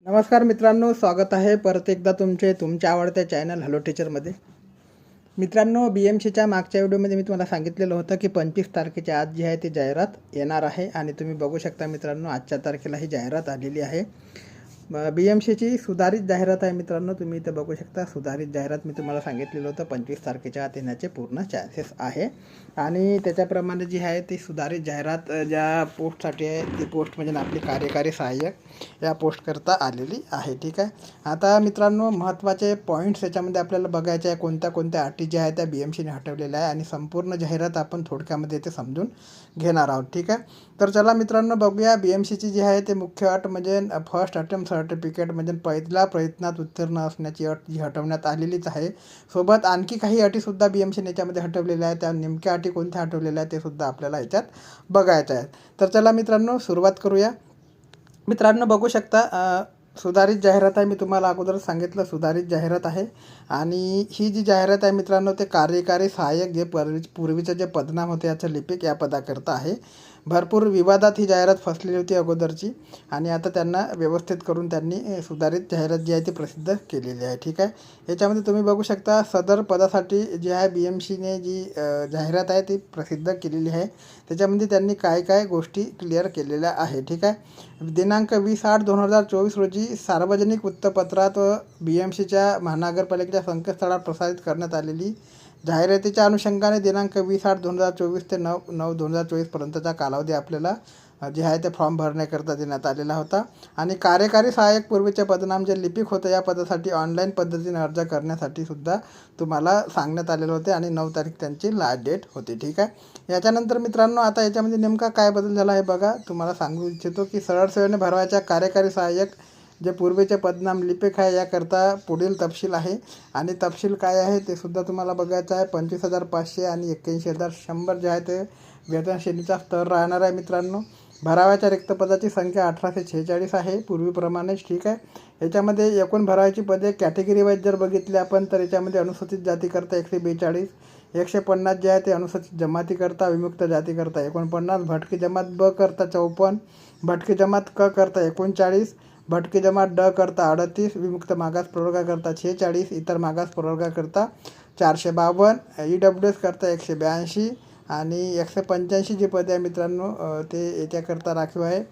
नमस्कार मित्रांनो, स्वागत आहे परत एकदा तुमच्या आवडत्या चॅनल हॅलो टीचरमध्ये. मित्रांनो, BMCच्या मागच्या व्हिडिओमध्ये मी तुम्हाला सांगितलेलं होतं की 25 तारखेच्या आज जी आहे ती जाहिरात येणार आहे आणि तुम्ही बघू शकता मित्रांनो, आजच्या तारखेला ही जाहिरात आलेली आहे. BMCची सुधारित जाहिरात आहे मित्रांनो. तुम्ही इथे बघू शकता सुधारित जाहिरात मी तुम्हाला सांगितलेलं होतं 25 तारखेच्या आत येण्याचे पूर्ण चान्सेस आहे. आणि त्याच्याप्रमाणे जी आहे ती सुधारित जाहिरात ज्या पोस्टसाठी आहे ती पोस्ट म्हणजे आपली कार्यकारी सहाय्यक या पोस्टकरता आलेली आहे. ठीक आहे. आता मित्रांनो, महत्त्वाचे पॉईंट्स याच्यामध्ये आपल्याला बघायचे आहे. कोणत्या अटी ज्या आहेत त्या BMCने हटवलेल्या आहे आणि संपूर्ण जाहिरात आपण थोडक्यामध्ये ते समजून घेणार आहोत. ठीक आहे. तर चला मित्रांनो, बघूया. BMCची जी आहे ते मुख्य अट म्हणजे फर्स्ट अटेम्प्ट सर्टिफिकेट म्हणजे पहिल्या प्रयत्नात उत्तीर्ण असण्याची अट जी हटवण्यात आलेलीच आहे. सोबत आणखी काही अटीसुद्धा BMCने याच्यामध्ये हटवलेल्या आहेत. त्या नेमक्या अटी कोणत्या हटवलेल्या आहेत ते सुद्धा आपल्याला याच्यात बघायचं आहे. तर चला मित्रांनो, सुरुवात करूया. मित्रांनो, बघू शकता सुधारित जाहिरात आहे. मी तुम्हाला अगोदर सांगितलं सुधारित जाहिरात आहे. आणि ही जी जाहिरात आहे मित्रांनो, ते कार्यकारी सहाय्यक जे पूर्वीचं जे पदनाम होते याचं लिपिक या पदाकरता आहे. भरपूर विवादात ही जाहिरात फसलेली होती अगोदरची आणि आता त्यांना व्यवस्थित करून त्यांनी सुधारित जाहिरात जी आहे ती प्रसिद्ध केलेली आहे. ठीक आहे. याच्यामध्ये तुम्ही बघू शकता सदर पदासाठी जी आहे BMCने जी जाहिरात आहे ती प्रसिद्ध केलेली आहे. त्याच्यामध्ये त्यांनी काय गोष्टी क्लिअर केलेल्या आहे. ठीक आहे. दिनांक 20/8/2024 रोजी सार्वजनिक वृत्तपत्रात BMCच्या महानगरपालिकेच्या संकेतस्थळावर प्रसारित करण्यात आलेली जाहिरातीच्या अनुषंगाने दिनांक 20/8/2024 ते 9/9/2024 पर्यंतचा कालावधी आपल्याला जे आहे ते फॉर्म भरण्याकरता देण्यात आलेला होता. आणि कार्यकारी सहाय्यक पूर्वीचे पदनाम जे लिपिक होतं या पदासाठी ऑनलाईन पद्धतीने अर्ज करण्यासाठी सुद्धा तुम्हाला सांगण्यात आलेलं होते आणि 9 तारीख त्यांची लास्ट डेट होती. ठीक आहे. याच्यानंतर मित्रांनो, आता याच्यामध्ये नेमका काय बदल झाला आहे बघा. तुम्हाला सांगू इच्छितो की सरळ सेवेने भरवायच्या कार्यकारी सहाय्यक जे पूर्वीचे पदनाम लिपिक आहे याकरता पुढील तपशील आहे. आणि तपशील काय आहे ते सुद्धा तुम्हाला बघायचं आहे. 25,500 आणि 81,100 जे आहे ते वेतन श्रेणीचा स्तर राहणार आहे मित्रांनो. भराव्याच्या रिक्त पदाची संख्या 1846 आहे पूर्वीप्रमाणेच. ठीक आहे. याच्यामध्ये एकूण भरावाची पदे कॅटेगरी वाईज जर बघितली आपण तर याच्यामध्ये अनुसूचित जातीकरता 142, 150 जे आहे ते अनुसूचित जमातीकरता, विमुक्त जातीकरता 49, भटकी जमात ब करता 54, भटकी जमात क करता 39, भटकी जमात ड करता 38, विमुक्त मागास प्रवर्गाकरता 46, इतर मागास प्रवर्गाकरता 452, EWS करता 182 आणि 185 जी पदे आहे मित्रांनो ते याच्याकरता राखीव आहे.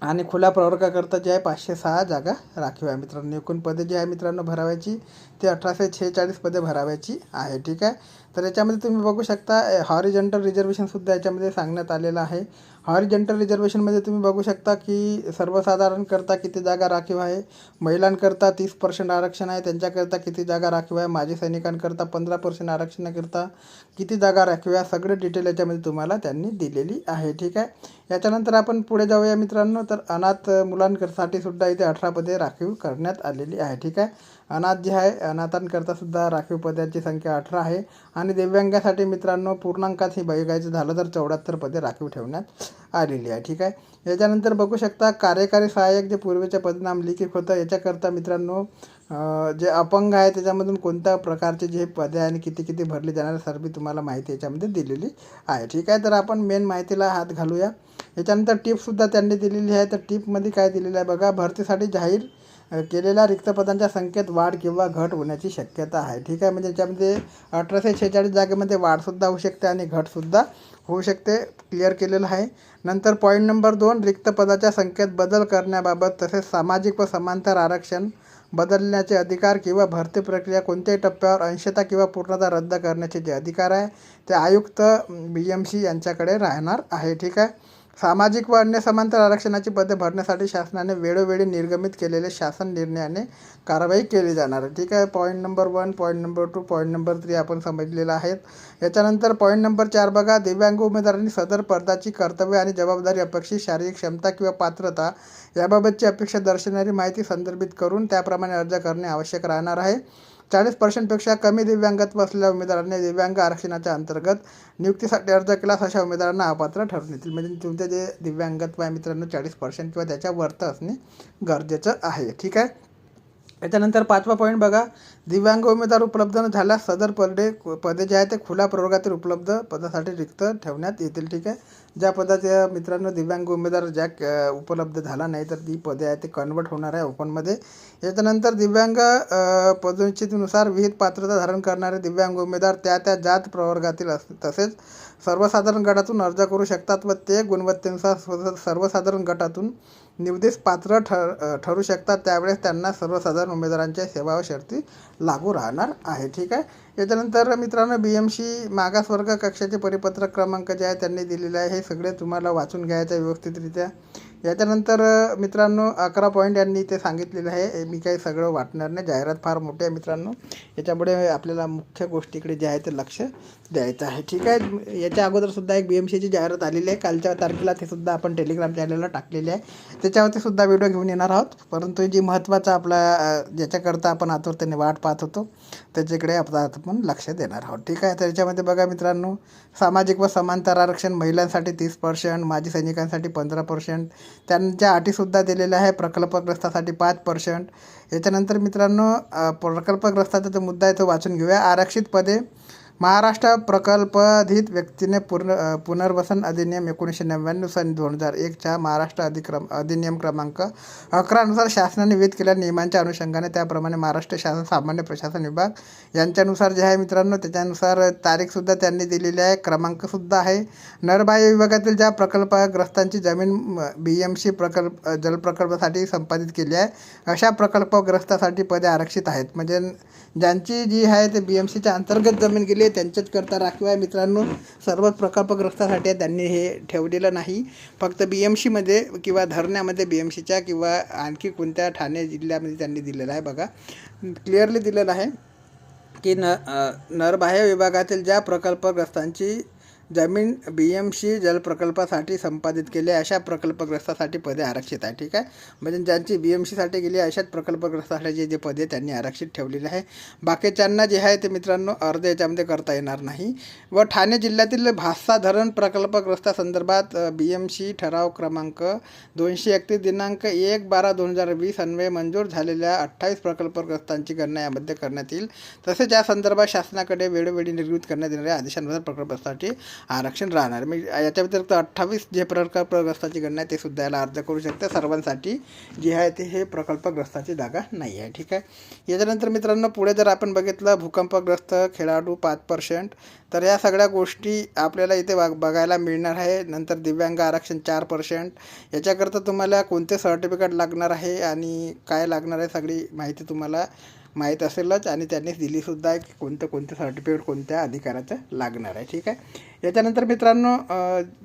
आणि खुल्या प्रवर्गाकरता जे आहे 506 जागा राखीव आहे मित्रांनो. एकूण पदे जी आहे मित्रांनो भराव्याची ते 1846 पदे भराव्याची आहे. ठीक आहे. तर याच्यामध्ये तुम्ही बघू शकता हॉरिझॉन्टल रिझर्वेशनसुद्धा याच्यामध्ये सांगण्यात आलेलं आहे. हॉरिझॉन्टल रिझर्वेशनमध्ये तुम्ही बघू शकता की सर्वसाधारणकरता किती जागा राखीव आहे, महिलांकरता 30% आरक्षण आहे त्यांच्याकरता किती जागा राखीव आहे, माजी सैनिकांकरता 15% आरक्षणाकरता किती जागा राखीव आहे, सगळे डिटेल याच्यामध्ये तुम्हाला त्यांनी दिलेली आहे. ठीक आहे. याच्यानंतर आपण पुढे जाऊया मित्रांनो. तर अनाथ मुलांसाठी सुद्धा इथे 18 पदे राखीव करण्यात आलेली आहे. ठीक आहे. अनाथ जे आहे अनाथांकरता सुद्धा राखीव पदांची संख्या 18 आहे. आणि दिव्यांगासाठी मित्रांनो पूर्णांकात ही बघायचं झालं तर 74 पदे राखीव ठेवण्यात आलेली आहे. ठीक आहे. याच्यानंतर बघू शकता कार्यकारी सहाय्यक जे पूर्वीचे पदनाम लिपिक होतं याच्याकरता मित्रांनो जे अपंग आहे त्याच्यामधून कोणत्या प्रकारचे जे पदे आणि किती भरली जाणार सर्व तुम्हाला माहिती याच्यामध्ये दिलेली आहे. ठीक आहे. तर आपण मेन माहितीला हात घालूया. याच्यानंतर टिपसुद्धा त्यांनी दिलेली आहे. तर टिपमध्ये काय दिलेलं आहे बघा. भरतीसाठी जाहीर केलेल्या रिक्त पदांच्या संख्येत वाढ किंवा घट होण्याची शक्यता आहे. ठीक आहे. म्हणजे याच्यामध्ये 1846 जागेमध्ये वाढसुद्धा होऊ शकते आणि घटसुद्धा होऊ शकते. क्लिअर केलेलं आहे. नंतर पॉईंट नंबर 2, रिक्त पदाच्या संख्येत बदल करण्याबाबत तसेच सामाजिक व समांतर आरक्षण बदलण्याचे अधिकार किंवा भरती प्रक्रिया कोणत्याही टप्प्यावर अंशतः किंवा पूर्णतः रद्द करण्याचे जे अधिकार आहे ते आयुक्त BMC यांच्याकडे राहणार आहे. ठीक आहे. सामाजिक व अन्य समांतर आरक्षणाची पदे भरण्यासाठी शासनाने वेळोवेळी निर्गमित केलेले शासन निर्णयाने कारवाई केली जाणार आहे. ठीक आहे. Point number 1, point number 2, point number 3 आपण समजलेलं आहेत. याच्यानंतर पॉईंट नंबर 4 बघा. दिव्यांग उमेदवारांनी सदर पदाची कर्तव्य आणि जबाबदारी, अपेक्षित शारीरिक क्षमता किंवा पात्रता याबाबतची अपेक्षा दर्शवणारी माहिती संदर्भित करून त्याप्रमाणे अर्ज करणे आवश्यक राहणार आहे. 40% कमी दिव्यांगत्व असलेल्या उमेदवारांनी दिव्यांग आरक्षणाच्या अंतर्गत नियुक्तीसाठी अर्ज केल्यास अशा उमेदवारांना अपात्र ठरवण्यात येतील. म्हणजे तुमचे जे दिव्यांगत्व आहे मित्रांनो 40% किंवा त्याच्यावरती असणे गरजेचं आहे. ठीक आहे. याच्यानंतर 5वा पॉईंट बघा, दिव्यांग उमेदवार उपलब्ध न झाल्यास सदर पदे जे आहे ते खुल्या प्रवर्गातील उपलब्ध पदासाठी रिक्त ठेवण्यात येतील. ठीक आहे. ज्या पदाच्या मित्रांनो दिव्यांग उमेदवार उपलब्ध झाला नाही तर ती पदे आहे ते कन्वर्ट होणार आहे ओपनमध्ये. याच्यानंतर दिव्यांग पदोन्नतीनुसार विहित पात्रता धारण करणारे दिव्यांग उमेदवार त्या जात प्रवर्गातील तसेच सर्वसाधारण गटातून अर्ज करू शकतात व ते गुणवत्तेनुसार सर्वसाधारण गटातून निवडीस पात्र ठरू शकतात. त्यावेळेस त्यांना सर्वसाधारण उमेदवारांच्या सेवा व शर्ती लागू राहणार आहे. ठीक आहे. याच्यानंतर मित्रांनो BMC मागासवर्ग कक्षाचे परिपत्रक क्रमांक जे आहे त्यांनी दिलेले आहे, हे सगळे तुम्हाला वाचून घ्यायचं आहे व्यवस्थितरित्या. याच्यानंतर मित्रांनो 11 पॉईंट यांनी ते सांगितलेलं आहे. मी काही सगळं वाटणार नाही, जाहिरात फार मोठी आहे मित्रांनो, याच्यामुळे आपल्याला मुख्य गोष्टीकडे जे आहे ते लक्ष द्यायचं आहे. ठीक आहे. याच्या अगोदरसुद्धा एक BMCची जाहिरात आलेली आहे कालच्या तारखेला, ते सुद्धा आपण टेलिग्राम चॅनलला टाकलेली आहे, त्याच्यावरती सुद्धा व्हिडिओ घेऊन येणार आहोत. परंतु जी महत्त्वाचा आपला ज्याच्याकरता आपण आतुरतेने वाट पाहत होतो त्याच्याकडे आपण लक्ष देणार आहोत. ठीक आहे. तर याच्यामध्ये बघा मित्रांनो, सामाजिक व समांतर आरक्षण महिलांसाठी 30%, माजी सैनिकांसाठी 15%, त्यांच्या अटीसुद्धा दिलेल्या आहे. प्रकल्पग्रस्तासाठी 5%. याच्यानंतर मित्रांनो प्रकल्पग्रस्ताचा जो मुद्दा आहे तो वाचून घेऊया. आरक्षित पदे महाराष्ट्र प्रकल्पाधित व्यक्तीने पुनर्वसन अधिनियम 1999 सन 2001च्या महाराष्ट्र अधिनियम क्रमांक 11 नुसार शासनाने विहित केलेल्या नियमांच्या अनुषंगाने त्याप्रमाणे महाराष्ट्र शासन सामान्य प्रशासन विभाग यांच्यानुसार जे आहे मित्रांनो, त्याच्यानुसार तारीखसुद्धा त्यांनी दिलेली आहे, क्रमांकसुद्धा आहे. नरबाह्य विभागातील ज्या प्रकल्पग्रस्तांची जमीन BMC जलप्रकल्पासाठी संपादित केली आहे अशा प्रकल्पग्रस्तासाठी पदे आरक्षित आहेत. म्हणजे ज्यांची जी आहे ते BMCच्या अंतर्गत जमीन गेली आहे त्यांच्याचकरता राखीव आहे मित्रांनो. सर्व प्रकल्पग्रस्तासाठी त्यांनी हे ठेवलेलं नाही, फक्त BMCमध्ये किंवा धरण्यामध्ये BMCच्या किंवा आणखी कोणत्या ठाणे जिल्ह्यामध्ये त्यांनी दिलेलं आहे. बघा क्लिअरली दिलेलं आहे की नरबाह्य विभागातील ज्या प्रकल्पग्रस्तांची जमीन BMC जलप्रकल्पासाठी संपादित केली अशा प्रकल्पग्रस्तासाठी पदे आरक्षित आहे. ठीक आहे. म्हणजे ज्यांची BMCसाठी गेली अशाच प्रकल्पग्रस्तासाठी जे पदे त्यांनी आरक्षित ठेवलेले आहे. बाकीच्यांना जे आहे ते मित्रांनो अर्ज याच्यामध्ये करता येणार नाही. व ठाणे जिल्ह्यातील भासा धरण प्रकल्पग्रस्तासंदर्भात BMC ठराव क्रमांक 231 दिनांक 1/12/2020 अन्वये मंजूर झालेल्या 28 प्रकल्पग्रस्तांची गणना यामध्ये करण्यात येईल. तसेच या संदर्भात शासनाकडे वेळोवेळी निर्गमित करण्यात येणाऱ्या आदेशानुसार प्रकल्पग्रस्तासाठी आरक्षण राहणार. म्हणजे याच्या व्यतिरिक्त 28 जे प्रकल्पग्रस्ताची गणना आहे ते सुद्धा याला अर्ज करू शकते. सर्वांसाठी जी आहे ते हे प्रकल्पग्रस्ताची जागा नाही आहे. ठीक आहे. याच्यानंतर मित्रांनो पुढे जर आपण बघितलं भूकंपग्रस्त खेळाडू 5%, तर या सगळ्या गोष्टी आपल्याला इथे बघायला मिळणार आहे. नंतर दिव्यांग आरक्षण 4%, याच्याकरता तुम्हाला कोणते सर्टिफिकेट लागणार आहे आणि काय लागणार आहे सगळी माहिती तुम्हाला माहीत असेलच आणि त्यांनीच दिलीसुद्धा आहे की कोणतं सर्टिफिकेट कोणत्या अधिकाराचं लागणार आहे. ठीक आहे. याच्यानंतर मित्रांनो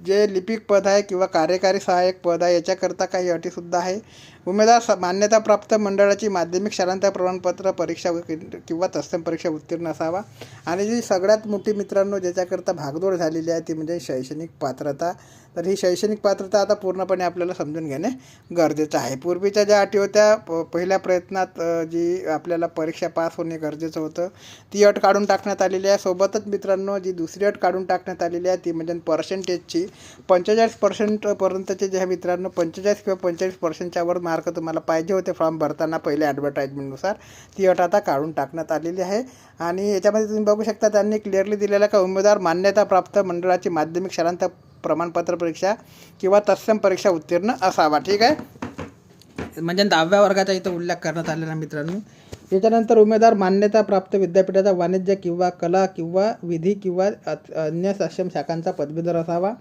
जे लिपिक पद आहे किंवा कार्यकारी सहाय्यक पद आहे याच्याकरता काही अटीसुद्धा आहे. उमेदवार मान्यताप्राप्त मंडळाची माध्यमिक शालांत प्रमाणपत्र परीक्षा किंवा तत्सम परीक्षा उत्तीर्ण असावा. आणि जी सगळ्यात मोठी मित्रांनो ज्याच्याकरता भागदौड झालेली आहे ती म्हणजे शैक्षणिक पात्रता. तर ही शैक्षणिक पात्रता आता पूर्णपणे आपल्याला समजून घेणे गरजेचं आहे. पूर्वीच्या ज्या अटी होत्या पहिल्या प्रयत्नात जी आपल्याला परीक्षा पास होणे गरजेचं होतं ती अट काढून टाकण्यात आलेली आहे. सोबतच मित्रांनो जी दुसरी अट काढून टाकण्यात आलेली आहे ती म्हणजे पर्सेंटेजची 45% पर्यंतचे जे आहे मित्रांनो 45 किंवा 45%च्या वर मार्क तुम्हाला पाहिजे होते फॉर्म भरताना पहिल्या ॲडव्हर्टाईजमेंटनुसार, ती अट आता काढून टाकण्यात आलेली आहे. आणि याच्यामध्ये तुम्ही बघू शकता त्यांनी क्लिअरली दिलेलं का उमेदवार मान्यताप्राप्त मंडळाची माध्यमिक शालांत प्रमाणपत्र परीक्षा किंवा तत्सम परीक्षा उत्तीर्ण असावा. ठीक आहे. म्हणजे 10व्या वर्गाचा इथं उल्लेख करण्यात आलेला मित्रांनो. याच्यानंतर उमेदवार मान्यताप्राप्त विद्यापीठाचा वाणिज्य किंवा कला किंवा विधी किंवा अन्य सक्षम शाखांचा पदवीधर असावा.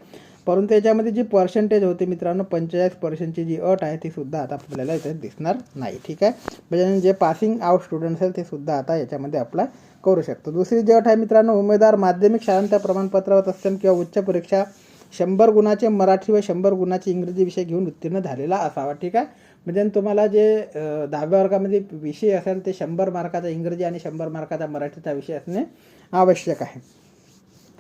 परंतु याच्यामध्ये जी पर्सेंटेज होती मित्रांनो 45%ची जी अट आहे ती सुद्धा आता आपल्याला इथे दिसणार नाही. ठीक आहे. म्हणजे जे पासिंग आउट स्टुडंट असेल ते सुद्धा आता याच्यामध्ये अप्लाय करू शकतो. दुसरी जी अट आहे मित्रांनो उमेदवार माध्यमिक शालांत प्रमाणपत्र व तत्सम किंवा उच्च परीक्षा 100 गुणाचे मराठी व 100 गुणाचे इंग्रजी विषय घेऊन उत्तीर्ण झालेला असावा. ठीक आहे. म्हणजे तुम्हाला जे 10व्या वर्गामध्ये विषय असेल ते 100 मार्काचा इंग्रजी आणि 100 मार्काचा मराठीचा विषय असणे आवश्यक आहे.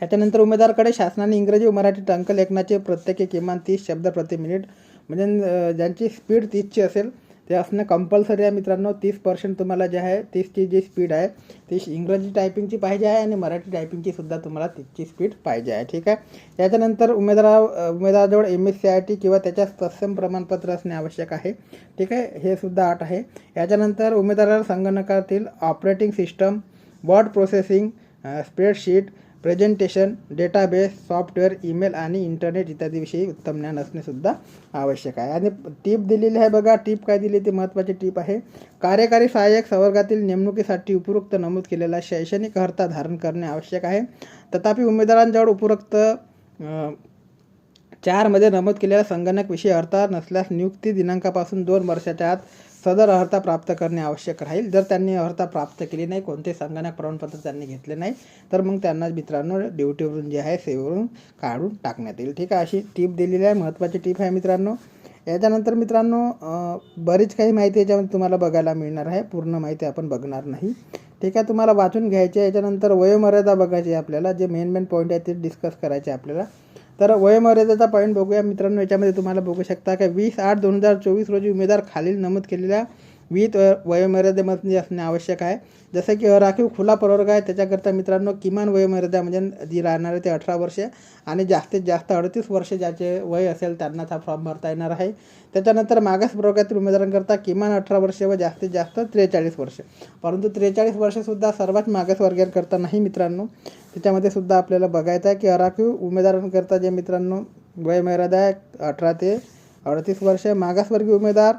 त्याच्यानंतर उमेदवाराकडे शासनाने इंग्रजी व मराठी टंकलेखनाचे प्रत्येकी किमान 30 शब्द प्रति मिनिट म्हणजे ज्यांची स्पीड 30ची असेल ते असणं कंपल्सरी आहे मित्रांनो. 30% तुम्हाला जे आहे 30ची जी स्पीड आहे ती इंग्रजी टायपिंगची पाहिजे आहे आणि मराठी टायपिंगची सुद्धा तुम्हाला 30ची स्पीड पाहिजे आहे. ठीक आहे. याच्यानंतर उमेदवाराजवळ MSCIT किंवा त्याच्या तत्सम प्रमाणपत्र असणे आवश्यक आहे. ठीक आहे, हे सुद्धा अट आहे. याच्यानंतर उमेदवाराला संगणकातील operating system, word processing, spreadsheet, presentation, database, software, email आणि इंटरनेट इत्यादीविषयी उत्तम ज्ञान असणेसुद्धा आवश्यक आहे. आणि टीप दिलेली आहे बघा. टीप काय दिली ती महत्त्वाची टीप आहे. कार्यकारी सहाय्यक संवर्गातील नेमणुकीसाठी उपरोक्त नमूद केलेला शैक्षणिक अर्हता धारण करणे आवश्यक आहे. तथापि उमेदवारांजवळ उपरोक्त 4 नमूद केलेला संगणक विषय अर्हता नसल्यास नियुक्ती दिनांकापासून 2 वर्षाच्या आत सदर अर्हता प्राप्त करणे आवश्यक राहील. जर त्यांनी अर्हता प्राप्त केली नाही, कोणते संगणक प्रमाणपत्र त्यांनी घेतले नाही, तर मग त्यांना मित्रांनो ड्युटीवरून जे आहे सेवेवरून काढून टाकण्यात येईल. ठीक आहे, अशी टीप दिलेली आहे. महत्त्वाची टीप आहे मित्रांनो. याच्यानंतर मित्रांनो बरीच काही माहिती याच्यामध्ये तुम्हाला बघायला मिळणार आहे. पूर्ण माहिती आपण बघणार नाही. ठीक आहे, तुम्हाला वाचून घ्यायची आहे. याच्यानंतर वयोमर्यादा बघायची आहे आपल्याला. जे मेन पॉईंट आहे ते डिस्कस करायचे आपल्याला. तर वयोमर्यादेचा पॉईंट बघूया मित्रांनो. याच्यामध्ये तुम्हाला बघू शकता की 20/8/2024 रोजी उमेदवार खालील नमूद केलेल्या विविध वयोमर्यादेमध्ये असणे आवश्यक आहे. जसं की राखीव खुला प्रवर्ग आहे, त्याच्याकरता मित्रांनो किमान वयोमर्यादा म्हणजे जी राहणार आहे ते 18 वर्षे आणि जास्तीत जास्त 38 वर्षे ज्याचे वय असेल त्यांनाच हा फॉर्म भरता येणार आहे. त्याच्यानंतर मागास प्रवर्गातील उमेदवारांकरता किमान 18 वर्षे व जास्तीत जास्त 43 वर्षे. परंतु 43 वर्षेसुद्धा सर्वात मागासवर्गीयांकरता नाही मित्रांनो. त्याच्यामध्ये सुद्धा आपल्याला बघायचं आहे की आराखीव उमेदवारांकरता जे मित्रांनो वयोमर्यादा आहे 18 ते 38 वर्ष. मागासवर्गीय उमेदवार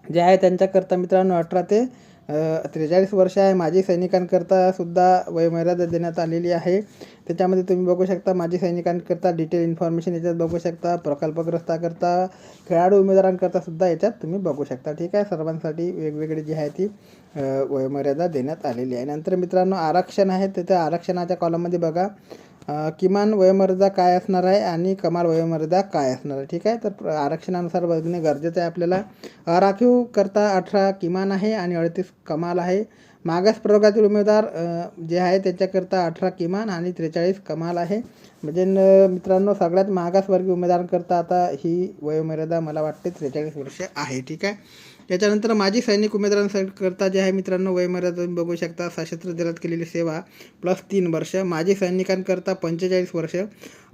जे आहे त्यांच्याकरता मित्रांनो 18 ते 43 वर्ष आहे. माजी सैनिकांकरता सुद्धा वयोमर्यादा देण्यात आलेली आहे. त्याच्यामध्ये तुम्ही बघू शकता माजी सैनिकांकरता डिटेल इन्फॉर्मेशन याच्यात बघू शकता. प्रकल्पग्रस्ताकरता, खेळाडू उमेदवारांकरता सुद्धा याच्यात तुम्ही बघू शकता. ठीक आहे, सर्वांसाठी वेगवेगळी जी आहे ती वयोमर्यादा देण्यात आलेली आहे. नंतर मित्रांनो आरक्षण आहे, तिथे आरक्षणाच्या कॉलममध्ये बघा किमान वयोमर्यादा काय असणार आहे आणि कमाल वयोमर्यादा काय असणार आहे. ठीक आहे, तर आरक्षणानुसार बघणे गरजेचं आहे आपल्याला. आराखीव करता 18 किमान आहे आणि 38 कमाल आहे. मागास प्रवर्गातील उमेदवार जे आहे त्याच्याकरता 18 किमान आणि 43 कमाल आहे. म्हणजे मित्रांनो सगळ्यात मागासवर्गीय उमेदवारांकरता आता ही वयोमर्यादा मला वाटते 43 वर्ष आहे. ठीक आहे. त्याच्यानंतर माजी सैनिक उमेदवारांकरता जे आहे मित्रांनो वयोमर्यादा तुम्ही बघू शकता. सशस्त्र दलात केलेली सेवा +3 वर्ष. माजी सैनिकांकरता 45 वर्ष.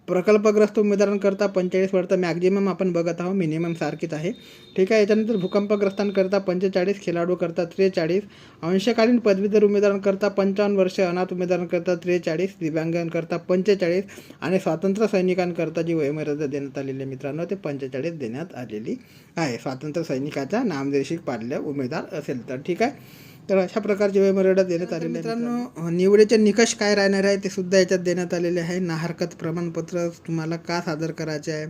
प्रकल्पग्रस्त उमेदवारांकरता 45 वर्ष. मॅक्झिमम आपण बघत आहोत, मिनिमम सारखीच आहे. ठीक आहे. याच्यानंतर भूकंपग्रस्तांकरता 45, खेळाडूकरता 43, अंशकालीन पदवीधर उमेदवारांकरता 55 वर्ष, अनाथ उमेदवारांकरता 43, दिव्यांगांकरता 45 आणि स्वातंत्र्य सैनिकांकरता जी वयोमर्यादा देण्यात आलेली आहे मित्रांनो ते 45 देण्यात आलेली आहे. स्वातंत्र्य सैनिकाचा नामनिर्देशित पाडलेला उमेदवार असेल तर. ठीक आहे, तर अशा प्रकारची वयोमर्यादा देण्यात आलेली आहे मित्रांनो. निवडीचे निकष काय राहणार आहे ते सुद्धा याच्यात देण्यात आलेले आहे. नाहरकत प्रमाणपत्र तुम्हाला का सादर करायचे आहे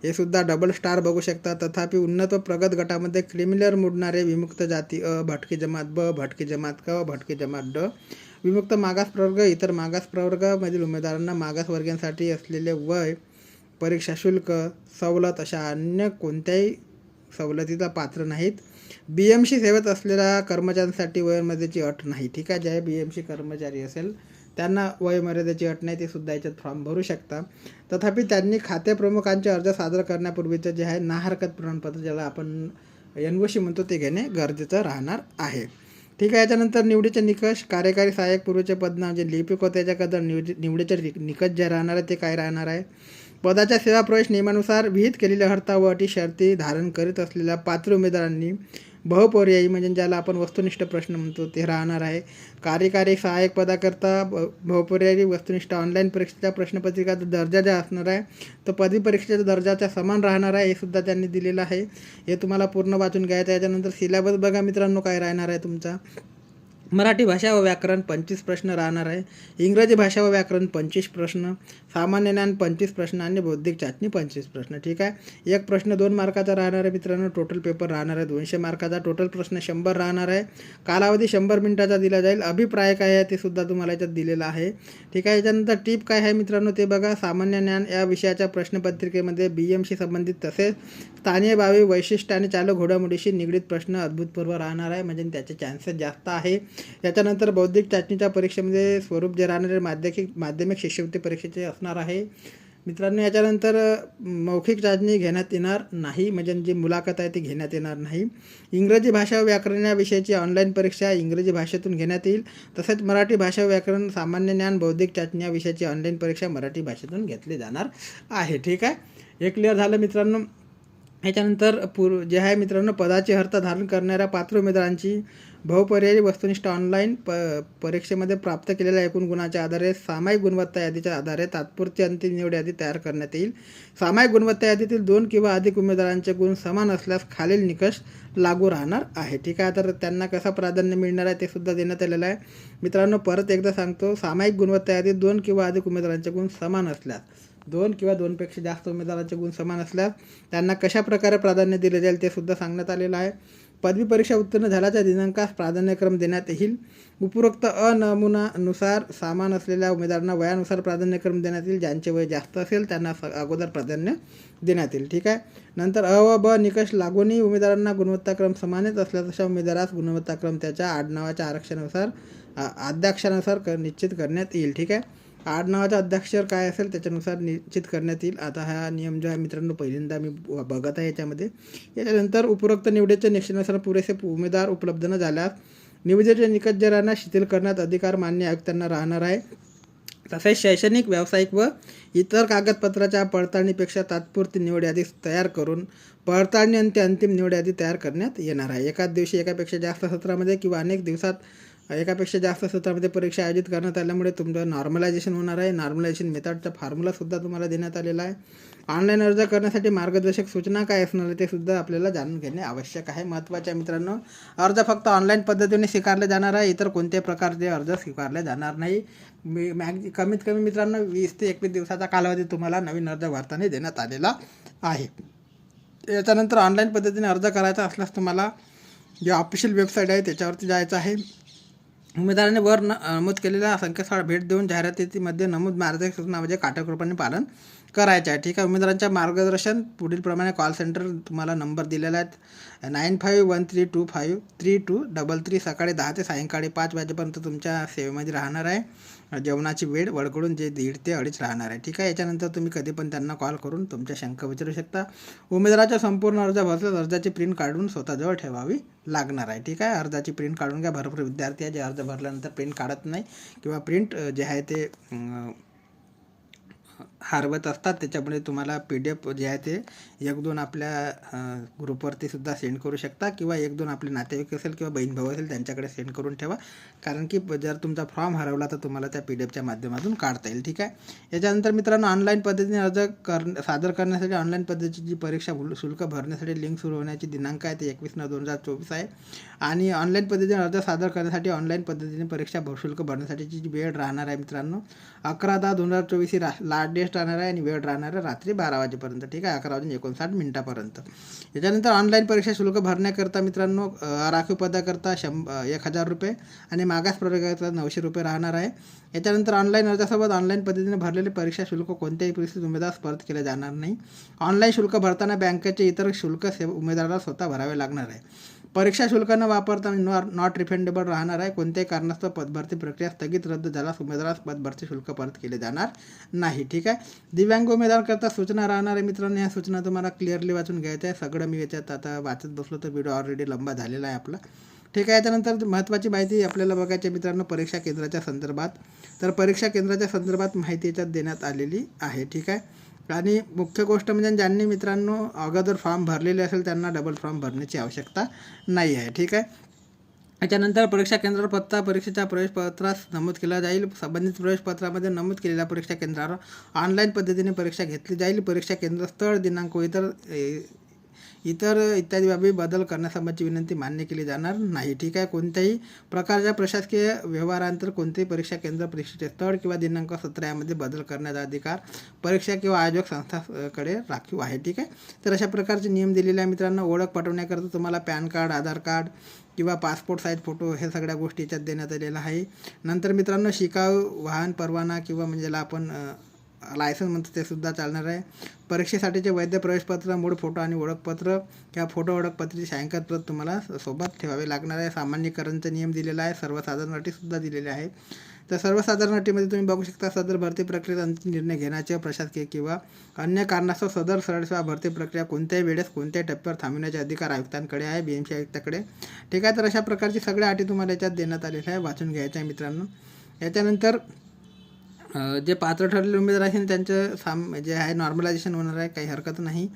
हे सुद्धा डबल स्टार बघू शकता. तथापि उन्नत व प्रगत गटामध्ये क्रिमिनल मोडणारे विमुक्त जाती भटकी जमात ब, भटकी जमात क, भटकी जमात ड, विमुक्त मागास प्रवर्ग, इतर मागास प्रवर्गामधील उमेदवारांना मागासवर्गीयांसाठी असलेले वय, परीक्षा शुल्क, सवलत अशा अन्य कोणत्याही सवलतीला पात्र नाहीत. BMC सेवेत असलेल्या कर्मचाऱ्यांसाठी वयोमर्यादेची अट नाही. ठीक आहे, जे BMC कर्मचारी असेल त्यांना वयोमर्यादेची अट नाही, ते सुद्धा याच्यात फॉर्म भरू शकता. तथापि त्यांनी खाते प्रमुखांचे अर्ज सादर करण्यापूर्वीचं जे आहे नाहरकत प्रमाणपत्र ज्याला आपण NOC म्हणतो ते घेणे गरजेचं राहणार आहे. ठीक आहे. याच्यानंतर निवडीचे निकष. कार्यकारी सहाय्यक पूर्वीचे पद नाव जे लिपिक होते त्याच्याकरता निवडीचे निकष जे राहणार आहे ते काय राहणार आहे. पदाच्या सेवा प्रवेश नियमानुसार विहित केलेल्या अर्हता व अटी शर्ती धारण करीत असलेल्या पात्र उमेदवारांनी बहुपर्यायी म्हणजे ज्याला आपण वस्तुनिष्ठ प्रश्न म्हणतो ते राहणार आहे. कार्यकारी सहाय्यक पदाकरता बहुपर्यायी वस्तुनिष्ठ ऑनलाईन परीक्षेच्या प्रश्नपत्रिकाचा दर्जा ज्या असणार आहे तो पदवी परीक्षेच्या दर्जाच्या समान राहणार आहे. हे सुद्धा त्यांनी दिलेलं आहे. हे तुम्हाला पूर्ण वाचून घ्यायचं आहे. याच्यानंतर सिलेबस बघा मित्रांनो काय राहणार आहे तुमचा. मराठी भाषा व व्याकरण 25 प्रश्न राहणार आहे. इंग्रजी भाषा व व्याकरण 25 प्रश्न, सामान्य ज्ञान 25 प्रश्न आणि बौद्धिक चाचणी 25 प्रश्न. ठीक आहे. एक प्रश्न 2 मार्काचा राहणार आहे मित्रांनो. टोटल पेपर राहणार आहे 200 मार्काचा. टोटल प्रश्न 100 राहणार आहे. कालावधी 100 मिनिटाचा दिला जाईल. अभिप्राय काय आहे ते सुद्धा तुम्हाला याच्यात दिलेलं आहे. ठीक आहे. याच्यानंतर टीप काय आहे मित्रांनो ते बघा. सामान्य ज्ञान या विषयाच्या प्रश्नपत्रिकेमध्ये BMC संबंधित तसेच स्थानीय बाबी, वैशिष्ट्य आणि चालू घडामोडीशी निगडीत प्रश्न अभूतपूर्व राहणार आहे म्हणजे त्याचे चान्सेस जास्त आहे. याच्यानंतर बौद्धिक चाचणीच्या परीक्षेमध्ये स्वरूप जे राहणारे माध्यमिक शिष्यवृत्ती परीक्षेचे असणार आहे. मित्रांनो, याच्यानंतर मौखिक चाचणी घेण्यात येणार नाही, म्हणजे जी मुलाखत आहे ती घेण्यात येणार नाही. इंग्रजी भाषा व व्याकरण या विषयाची ऑनलाईन परीक्षा इंग्रजी भाषेतून घेण्यात येईल. तसेच मराठी भाषा व व्याकरण, सामान्य ज्ञान, बौद्धिक चाचणी या विषयाची ऑनलाईन परीक्षा मराठी भाषेतून घेतली जाणार आहे. ठीक आहे, हे क्लिअर झालं मित्रांनो. याच्यानंतर जे आहे मित्रांनो, पदाची अर्हता धारण करणाऱ्या पात्र उमेदवारांची बहुपर्यायी वस्तुनिष्ठ ऑनलाईन परीक्षेमध्ये प्राप्त केलेल्या एकूण गुणाच्या आधारे सामायिक गुणवत्ता यादीच्या आधारे तात्पुरती अंतिम निवड यादी तयार करण्यात येईल. सामायिक गुणवत्ता यादीतील 2 किंवा अधिक उमेदवारांचे गुण समान असल्यास खालील निकष लागू राहणार आहे. ठीक आहे, तर त्यांना कसं प्राधान्य मिळणार आहे ते सुद्धा देण्यात आलेलं आहे. मित्रांनो, परत एकदा सांगतो, सामायिक गुणवत्ता यादीत 2 किंवा अधिक उमेदवारांचे गुण समान असल्यास, 2 किंवा 2पेक्षा जास्त उमेदवारांचे गुण समान असल्यास त्यांना कशा प्रकारे प्राधान्य दिले जाईल ते सुद्धा सांगण्यात आलेलं आहे. पदवी परीक्षा उत्तीर्ण झाल्याच्या दिनांकास प्राधान्यक्रम देण्यात येईल. उपरोक्त नमुनानुसार समान असलेल्या उमेदवारांना वयानुसार प्राधान्यक्रम देण्यात येईल. ज्यांचे वय जास्त असेल त्यांना अगोदर प्राधान्य देण्यात येईल. ठीक आहे, नंतर अ व ब निकष लागूनही उमेदवारांना गुणवत्ताक्रम समानच असल्यास अशा उमेदवारास गुणवत्ताक्रम त्याच्या आडनावाच्या आरक्षणानुसार अध्याक्षानुसार निश्चित करण्यात येईल. ठीक आहे, आडनावाचा अध्याक्षर काय असेल त्याच्यानुसार निश्चित करण्यात येईल. आता हा नियम जो आहे मित्रांनो पहिल्यांदा मी बघत आहे याच्यामध्ये. याच्यानंतर उपरोक्त निवडीच्या निश्चयानुसार पुरेसे उमेदवार उपलब्ध न झाल्यास निवडीचे निकष जे राहणार शिथिल करण्यात अधिकार मान्य आयुक्तांना राहणार आहे. तसेच शैक्षणिक, व्यावसायिक व इतर कागदपत्राच्या पडताळणीपेक्षा तात्पुरती निवड यादी तयार करून पडताळणी आणि अंतिम निवड यादी तयार करण्यात येणार आहे. एकाच दिवशी एकापेक्षा जास्त सत्रामध्ये किंवा अनेक दिवसात एकापेक्षा जास्त सत्रामध्ये परीक्षा आयोजित करण्यात आल्यामुळे तुमचं नॉर्मलायझेशन होणार आहे. नॉर्मलायझेशन मेथडचा फॉर्म्युलासुद्धा तुम्हाला देण्यात आलेला आहे. ऑनलाईन अर्ज करण्यासाठी मार्गदर्शक सूचना काय असणार आहे ते सुद्धा आपल्याला जाणून घेणे आवश्यक आहे. महत्त्वाच्या मित्रांनो, अर्ज फक्त ऑनलाईन पद्धतीने स्वीकारले जाणार आहे. इतर कोणत्याही प्रकारचे अर्ज स्वीकारले जाणार नाही. कमीत कमी मित्रांनो 20 ते 21 दिवसाचा कालावधी तुम्हाला नवीन अर्ज भरताना देण्यात आलेला आहे. याच्यानंतर ऑनलाईन पद्धतीने अर्ज करायचा असल्यास तुम्हाला जे ऑफिशियल वेबसाईट आहे त्याच्यावरती जायचं आहे. उमेदवाराने वर नमूद केलेल्या संकेतस्थळाला भेट देऊन जाहिरातीमध्ये नमूद मार्गदर्शक सूचना म्हणजे काटेकोरपणे पालन करायचे आहे. ठीक आहे, उमेदवारांच्या मार्गदर्शन पुढील प्रमाणे कॉल सेंटर तुम्हाला नंबर दिलेला आहे 9513253233 सकाळी 10 ते सायंकाळी 5 वाजेपर्यंत तुमच्या सेवेमध्ये राहणार आहे. जेवणाची वेळ वळकडून जे 1:30 ते 2:30 राहणार आहे. ठीक आहे, याच्यानंतर तुम्ही कधी पण त्यांना कॉल करून तुमच्या शंका विचारू शकता. उमेदवाराचा संपूर्ण अर्ज भरल्यास अर्जाची प्रिंट काढून स्वतःजवळ ठेवावी लागणार आहे. ठीक आहे, अर्जाची प्रिंट काढून घ्या. भरपूर विद्यार्थी आहे जे अर्ज भरल्यानंतर प्रिंट काढत नाही किंवा प्रिंट जे आहे ते हरवत असतात. त्याच्यामुळे तुम्हाला PDF जे आहे ते 1-2 आपल्या ग्रुपवरती सुद्धा सेंड करू शकता किंवा 1-2 आपले नातेवाईक असेल किंवा बहीण भाऊ असेल त्यांच्याकडे सेंड करून ठेवा. कारण की जर तुमचा फॉर्म हरवला तर तुम्हाला त्या PDFच्या माध्यमातून काढता येईल. ठीक आहे, याच्यानंतर मित्रांनो, ऑनलाईन पद्धतीने अर्ज सादर करण्यासाठी ऑनलाईन पद्धतीची जी परीक्षा शुल्क भरण्यासाठी लिंक सुरू होण्याची दिनांक आहे ते 21/9/2024 आहे. आणि ऑनलाईन पद्धतीने अर्ज सादर करण्यासाठी ऑनलाईन पद्धतीने परीक्षा शुल्क भरण्यासाठीची जी वेळ राहणार आहे मित्रांनो 11/10/2024 ही लास्ट डेट राहणार आहे आणि वेळ राहणार आहे रात्री 12 वाजेपर्यंत. ठीक आहे, 11:59 याच्यानंतर ऑनलाईन परीक्षा शुल्क भरण्याकरता मित्रांनो राखीव पदाकरता 1,000 रुपये आणि मागास प्रवर्गाकरता 900 रुपये राहणार आहे. याच्यानंतर ऑनलाईन अर्जासोबत ऑनलाईन पद्धतीने भरलेले परीक्षा शुल्क कोणत्याही परिस्थितीत उमेदवारास परत केले जाणार नाही. ऑनलाईन शुल्क भरताना बँकेचे इतर शुल्क उमेदवाराला स्वतः भरावे लागणार आहे. परीक्षा शुल्क न वापरता नॉट रिफंडेबल राहणार आहे. कोणत्याही कारणास्तव पदभरती प्रक्रिया स्थगित रद्द झाल्यास उमेदवारास पदभरती शुल्क परत केले जाणार नाही. ठीक आहे, दिव्यांग उमेदवारांकरता सूचना राहणार आहे मित्रांनो. या सूचना तुम्हाला क्लिअरली वाचून घ्यायच्या आहे. सगळं मी याच्यात आता वाचत बसलो तर व्हिडिओ ऑलरेडी लंबा झालेला आहे आपला. ठीक आहे, याच्यानंतर महत्त्वाची माहिती आपल्याला बघायची मित्रांनो परीक्षा केंद्राच्या संदर्भात. तर परीक्षा केंद्राच्या संदर्भात माहिती याच्यात देण्यात आलेली आहे. ठीक आहे, आणि मुख्य गोष्ट म्हणजे ज्यांनी मित्रांनो अगोदर फॉर्म भरलेले असेल त्यांना डबल फॉर्म भरण्याची आवश्यकता नाही आहे. ठीक आहे, याच्यानंतर परीक्षा केंद्रावर पत्ता परीक्षेच्या प्रवेशपत्रास नमूद केला जाईल. संबंधित प्रवेशपत्रामध्ये नमूद केलेल्या परीक्षा केंद्रावर ऑनलाईन पद्धतीने परीक्षा घेतली जाईल. परीक्षा केंद्र स्थळ दिनांक व इतर इत्यादी बाबी बदल करण्यासंबंधीची विनंती मान्य केली जाणार नाही. ठीक आहे, कोणत्याही प्रकारच्या प्रशासकीय व्यवहारांतर कोणतेही परीक्षा केंद्र परीक्षेचे स्थळ किंवा दिनांक 17 यामध्ये बदल करण्याचा अधिकार परीक्षा किंवा आयोजक संस्थांकडे राखीव आहे. ठीक आहे, तर अशा प्रकारचे नियम दिलेले आहे मित्रांनो. ओळख पटवण्याकरता तुम्हाला पॅन कार्ड, आधार कार्ड किंवा पासपोर्ट साईज फोटो हे सगळ्या गोष्टी याच्यात देण्यात आलेल्या आहे. नंतर मित्रांनो शिकाऊ वाहन परवाना किंवा म्हणजे ज्याला आपण लायसन्स म्हणतो ते सुद्धा चालणार आहे. परीक्षेसाठीचे वैध प्रवेशपत्र, मूळ फोटो आणि ओळखपत्र किंवा फोटो ओळखपत्राची छायांकित प्रत तुम्हाला सोबत ठेवावे लागणार आहे. सामान्यीकरणचा नियम दिलेला आहे. सर्वसाधारण अटीसुद्धा दिलेले आहे. तर सर्वसाधारण अटीमध्ये तुम्ही बघू शकता, सदर भरती प्रक्रियेत अंतिम निर्णय घेण्याचे प्रशासकीय किंवा अन्य कारणास्तव सदर सरळ सेवा भरती प्रक्रिया कोणत्याही वेळेस कोणत्याही टप्प्यावर थांबविण्याचे अधिकार आयुक्तांकडे आहे, BMC आयुक्ताकडे. ठीक आहे. तर अशा प्रकारची सगळ्या अटी तुम्हाला याच्यात देण्यात आलेल्या आहे, वाचून घ्यायच्या आहे मित्रांनो. याच्यानंतर जे पात्र ठरलेले उमेदवार आहेत त्यांचं जे आहे नॉर्मलायझेशन होणार आहे, काही हरकत नाही.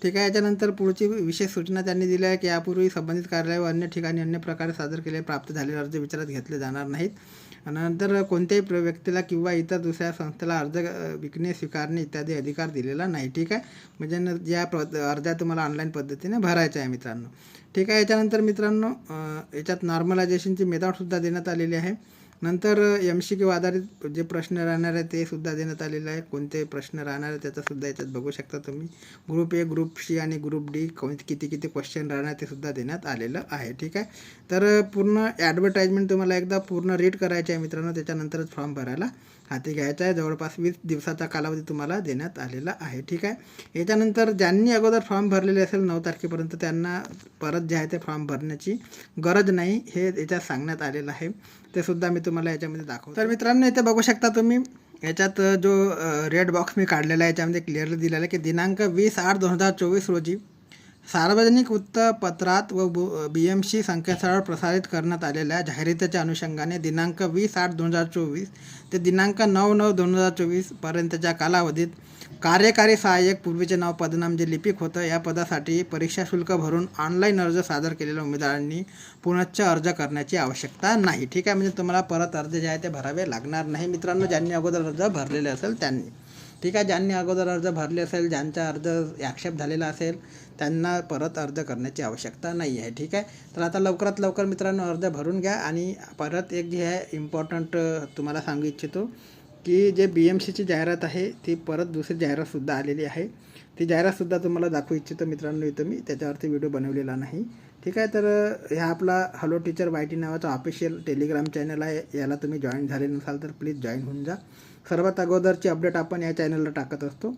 ठीक आहे. याच्यानंतर पुढची विशेष सूचना त्यांनी दिल्या आहे की यापूर्वी संबंधित कार्यालय व अन्य ठिकाणी अन्य प्रकारे सादर केलेले प्राप्त झालेले अर्ज विचारात घेतले जाणार नाहीत. नंतर कोणत्याही व्यक्तीला किंवा इतर दुसऱ्या संस्थेला अर्ज विकणे, स्वीकारणे इत्यादी अधिकार दिलेला नाही. ठीक आहे. म्हणजे ज्या अर्ज तुम्हाला ऑनलाईन पद्धतीने भरायचा आहे मित्रांनो. ठीक आहे. याच्यानंतर मित्रांनो याच्यात नॉर्मलायझेशनची मेथडसुद्धा देण्यात आलेली आहे. नंतर MCQ आधारित जे प्रश्न राहणार आहे ते सुद्धा देण्यात आलेलं आहे. कोणते प्रश्न राहणार आहे त्याचासुद्धा याच्यात बघू शकता तुम्ही. ग्रुप A, ग्रुप C आणि ग्रुप D किती क्वेश्चन राहणार ते सुद्धा देण्यात आलेलं आहे. ठीक आहे. तर पूर्ण ॲडव्हर्टाईजमेंट तुम्हाला एकदा पूर्ण रीड करायची आहे मित्रांनो, त्याच्यानंतरच फॉर्म भरायला हाती घ्यायचा आहे. जवळपास 20 दिवसाचा कालावधी तुम्हाला देण्यात आलेला आहे. ठीक आहे. याच्यानंतर ज्यांनी अगोदर फॉर्म भरलेले असेल 9 तारखेपर्यंत त्यांना परत जे आहे ते फॉर्म भरण्याची गरज नाही, हे याच्यात सांगण्यात आलेलं आहे. ते सुद्धा मी तुम्हाला याच्यामध्ये दाखवतो. तर मित्रांनो इथे बघू शकता तुम्ही, याच्यात जो रेड बॉक्स मी काढलेला आहे याच्यामध्ये क्लिअरली दिलेला आहे की दिनांक 20/8/2024 रोजी सार्वजनिक वृत्तपत्रात व BMC संकेतस्थळावर प्रसारित करण्यात आलेल्या जाहिरातीच्या अनुषंगाने दिनांक 20/8/2024 ते दिनांक 9/9/2024 पर्यंतच्या कालावधीत कार्यकारी सहाय्यक पूर्वीचे नाव पदनाम जे लिपिक होतं या पदासाठी परीक्षा शुल्क भरून ऑनलाईन अर्ज सादर केलेल्या उमेदवारांनी पुनश्च अर्ज करण्याची आवश्यकता नाही. ठीक आहे. म्हणजे तुम्हाला परत अर्ज जे आहे ते भरावे लागणार नाही मित्रांनो, ज्यांनी अगोदर अर्ज भरलेले असेल त्यांनी. ठीक आहे. ज्यांनी अगोदर अर्ज भरले असेल, ज्यांचा अर्ज ॲक्सेप्ट झालेला असेल त्यांना परत अर्ज करण्याची आवश्यकता नाही आहे. ठीक आहे. तर आता लवकरात लवकर मित्रांनो अर्ज भरून घ्या. आणि परत एक जे आहे इम्पॉर्टंट तुम्हाला सांगू इच्छितो की जे BMCची जाहिरात आहे ती परत दुसरी जाहिरातसुद्धा आलेली आहे. ती जाहिरातसुद्धा तुम्हाला दाखवू इच्छितो मित्रांनो. इथं मी त्याच्यावरती व्हिडिओ बनवलेला नाही. ठीक आहे. तर हा आपला हॅलो टीचर YT नावाचा ऑफिशियल टेलिग्राम चॅनल आहे. याला तुम्ही जॉईन झाले नसाल तर प्लीज जॉईन होऊन जा. सर्वात अगोदरची अपडेट आपण या चॅनलला टाकत असतो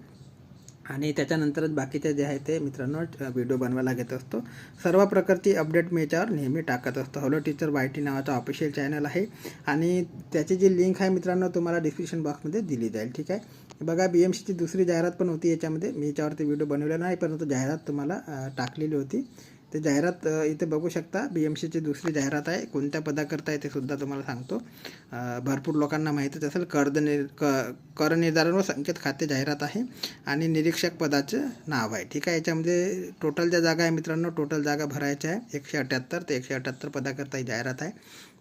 आणि त्याच्यानंतरच बाकीचे जे आहे ते मित्रांनो व्हिडिओ बनवायला घेत असतो. सर्व प्रकारची अपडेट मी याच्यावर नेहमी टाकत असतो. हॅलो टीचर YT नावाचा ऑफिशियल चॅनल आहे आणि त्याची जी लिंक आहे मित्रांनो तुम्हाला डिस्क्रिप्शन बॉक्समध्ये दिली जाईल. ठीक आहे. बघा BMCची दुसरी जाहिरात पण होती याच्यामध्ये, मी याच्यावरती व्हिडिओ बनवलेला नाही परंतु जाहिरात तुम्हाला टाकलेली होती. ते जाहिरात इथे बघू शकता. BMCची दुसरी जाहिरात आहे. कोणत्या पदाकरता आहे ते सुद्धा तुम्हाला सांगतो. भरपूर लोकांना माहीतच असेल. कर निर्धारण व संकेत खाते जाहिरात आहे आणि निरीक्षक पदाचं नाव आहे. ठीक आहे. याच्यामध्ये टोटल ज्या जागा आहे मित्रांनो, टोटल जागा भरायच्या आहे 178. ते 178 पदाकरता ही जाहिरात आहे.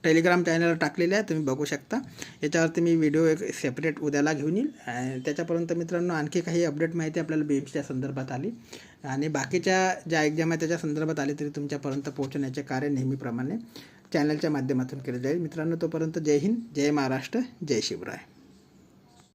टेलिग्राम चॅनलवर टाकलेले आहे, तुम्ही बघू शकता. याच्यावरती मी व्हिडिओ एक सेपरेट उद्याला घेऊन येईल. त्याच्यापर्यंत मित्रांनो आणखी काही अपडेट माहिती आपल्याला BMCच्या संदर्भात आली आणि बाकीच्या ज्या एक्झाम आहे त्याच्या संदर्भात आली तरी तुमच्यापर्यंत पोहोचण्याचे कार्य नेहमीप्रमाणे चॅनलच्या माध्यमातून केले जाईल. मित्रांनो तोपर्यंत जय हिंद, जय महाराष्ट्र, जय शिवराय.